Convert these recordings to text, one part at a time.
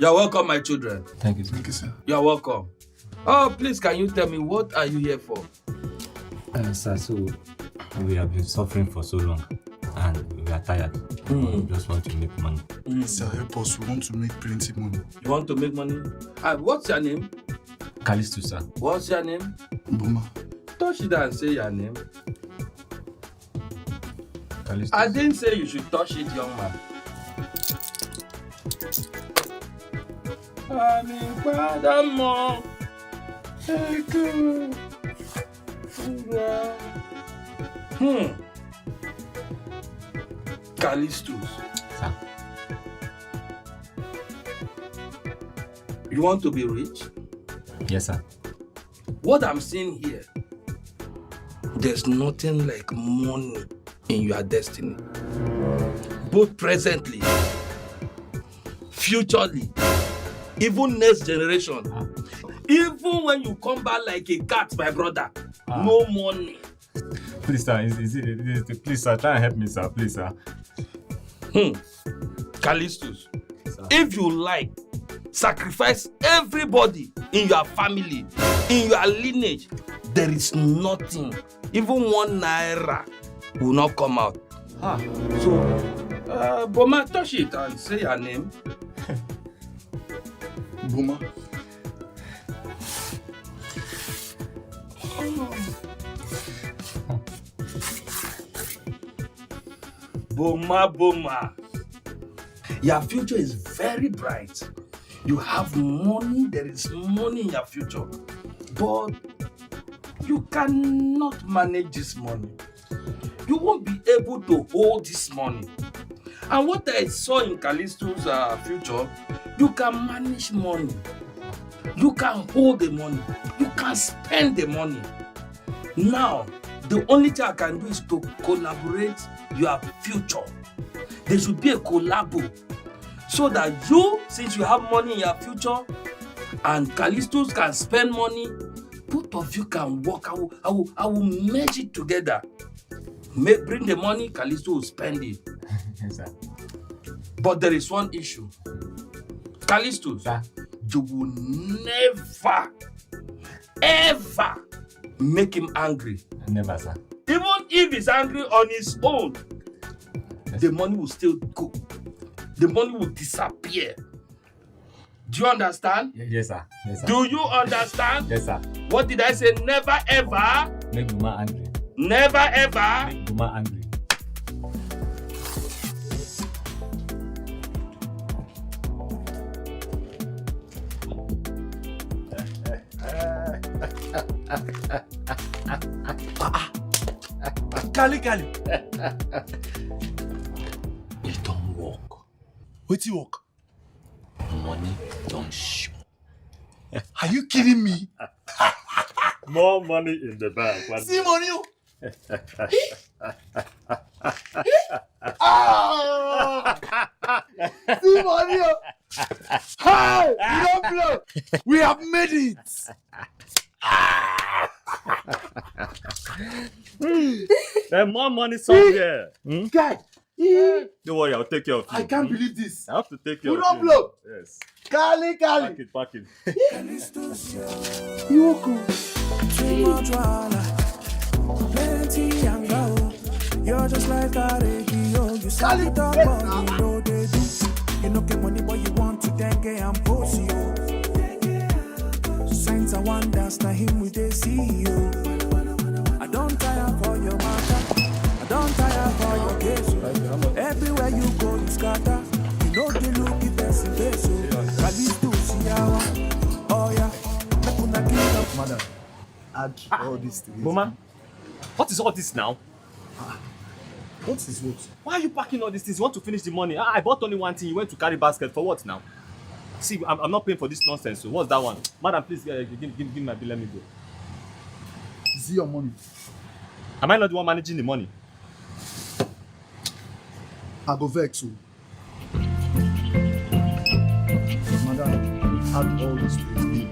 You're welcome, my children. Thank you, sir. Thank you, sir. You're welcome. Oh, please, can you tell me what are you here for? Sir, so we have been suffering for so long and we are tired. We just want to make money. Sir, help us. We want to make plenty money. You want to make money? What's your name? Callisto, sir. What's your name? Boma. Touch it and say your name. Callisto. I didn't say you should touch it, young man. Callistus. Sir. You want to be rich? Yes, sir. What I'm seeing here, there's nothing like money in your destiny. Both presently, futurely, even next generation. Even when you come back like a cat, my brother, no money. Please, sir, please, sir, try and help me, sir. Please, sir. Callistus, if you like, sacrifice everybody in your family, in your lineage. There is nothing, even 1 naira will not come out. So, Boma, touch it and say your name. Boma. Boma. Your future is very bright. You have money, there is money in your future. But you cannot manage this money. You won't be able to hold this money. And what I saw in Callisto's future, you can manage money. You can hold the money. You can spend the money. Now, the only thing I can do is to collaborate your future. There should be a collabo so that you, since you have money in your future, and Callistus can spend money, both of you can work. I will merge it together. Bring the money, Callisto will spend it. Yes, sir. But there is one issue. Callistus, Sir. you will never, ever make him angry. Never, sir. Even if he's angry on his own, Yes. the money will still go. The money will disappear. Do you understand? Yes, sir. Yes, sir. Do you understand? Yes, sir. What did I say? Never ever. Make Buma angry. Never ever. Make Buma angry. Kali. It don't work. Wetin work? Money don't show. Are you kidding me? More money in the bank. See money. See money. Hey, you don't blow. We have made it. There's more money somewhere. Guy, Don't worry, I'll take care of you. I can't believe this. I have to take care You of don't you. blow. Yes. Kali. Pack it. You okay? Too much wahala, plenty anger. You're just like a radio. You sell it up, but you know they do. You know get money, but you want to dengue and pussy. Signs and wonders, now him with the CEO. I don't tire for your matter. I don't tire for your case. Everywhere you go, you scatter. You know the look it best in face. Callisto, Siawa. Oh yeah. Madam, add all these things. Boma, what is all this now? What is what? Why are you packing all these things? You want to finish the money? I bought only one thing. You went to carry basket for what now? See, I'm not paying for this nonsense. So what's that one? Madam, please give me my bill. Let me go. Is it your money? Am I not the one managing the money? I go vex you. Madam, add all these things.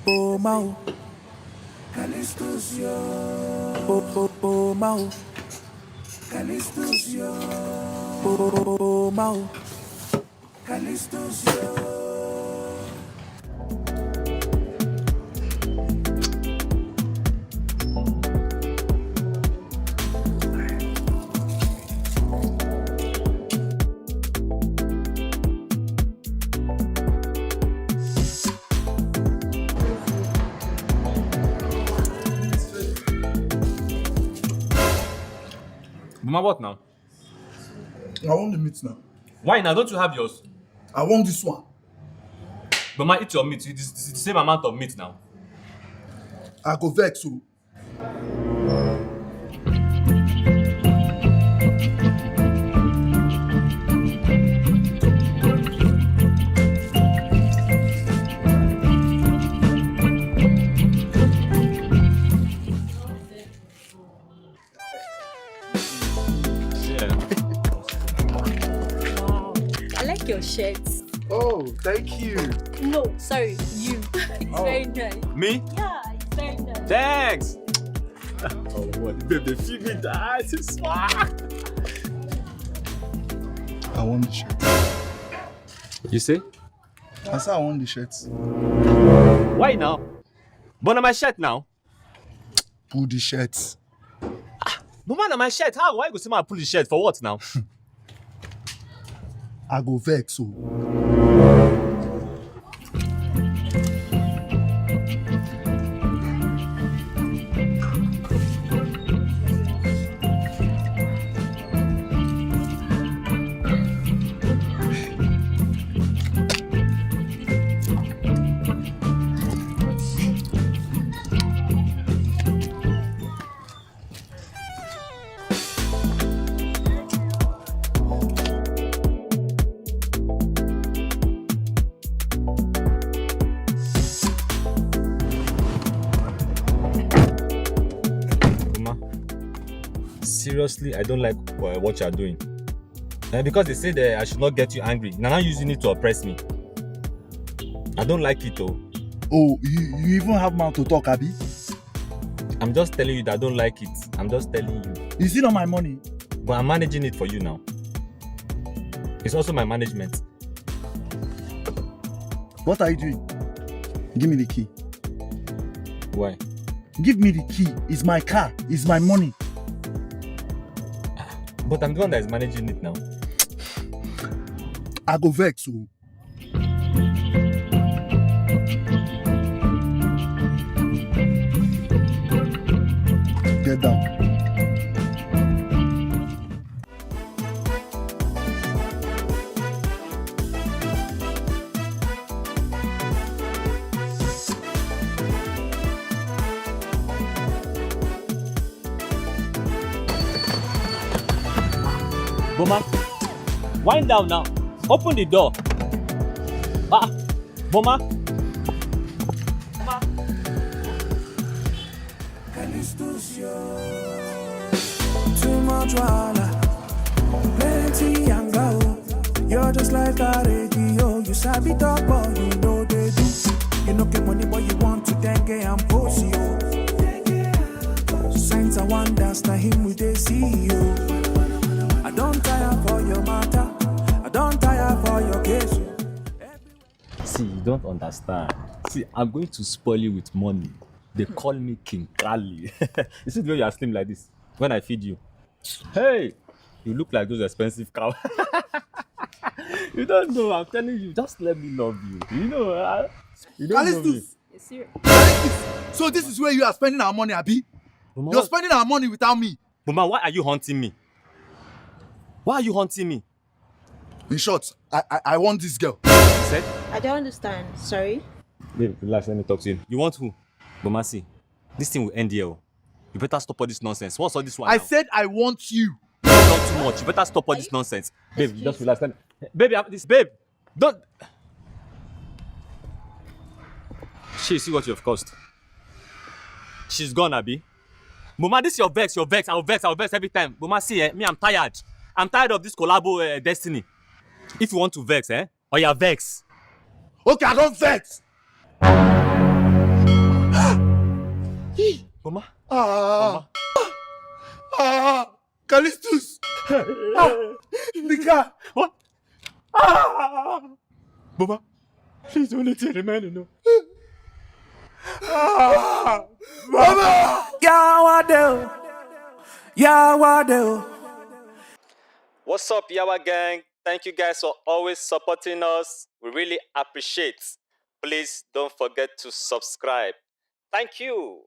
Oh Mao, Callisto's yo. Oh Mao, Callisto's yo. Oh, Mao. Callisto's yo. Buma, what now? I want the meat now. Why now? Don't you have yours? I want this one. Buma, eat your meat. It's the same amount of meat now. I go vex so. I like your shirt. Oh, thank you. No, sorry, you. It's very nice. Me? Yeah, it's very nice. Thanks. Oh, what? Babe, they feel me that. It's swag. I want the shirt. You say? I said I want the shirt. Why now? But on my shirt now. Pull the shirt. But man, on my shirt. How? Why you go see my pull the shirt for what now? I go vex so. Seriously, I don't like what you are doing. Because they say that I should not get you angry. Now I'm using it to oppress me. I don't like it though. Oh, you even have mouth to talk, Abi? I'm just telling you that I don't like it. I'm just telling you. Is it not my money? But I'm managing it for you now. It's also my management. What are you doing? Give me the key. Why? Give me the key. It's my car. It's my money. But I'm the one that is managing it now. I go vex so. Get down. Boma, wind down now. Open the door. Boma. Callisto's yo. Too much wahala, plenty anger. You're just like a radio. You sabi talk, but you know they do. You know get money, but you want to dengue and pose you. Signs and wonders, na him with the CEO. I don't tire for your matter. I don't tire for your case. See, you don't understand. See, I'm going to spoil you with money. They call me King Kali. You see the way you are slim like this? When I feed you. Hey! You look like those expensive cows. You don't know, I'm telling you, just let me love you. You know, you don't know me. Callistus! It's serious. So this is where you are spending our money, Abi? Boma, You're spending our money without me. Boma, why are you haunting me? Why are you haunting me? In short, I want this girl. You said? I don't understand. Sorry. Babe, relax, let me talk to you. You want who? Boma, see, this thing will end here. You better stop all this nonsense. What's all this one I now? said I want you. Not too much. You better stop all this nonsense. Babe, just relax. Baby, babe, don't. See what you've caused. She's gone, Abi. Mama, this is your vex. I'll vex every time. Mama, see, me, I'm tired. I'm tired of this collabo destiny. If you want to vex, or you're vex. Okay, I don't vex. Mama. Ah. Callistus! The car! What? Ah! Baba, please don't let it remain, you know. Mama! Yawadeo. What's up, Yawa Gang? Thank you guys for always supporting us. We really appreciate. Please don't forget to subscribe. Thank you.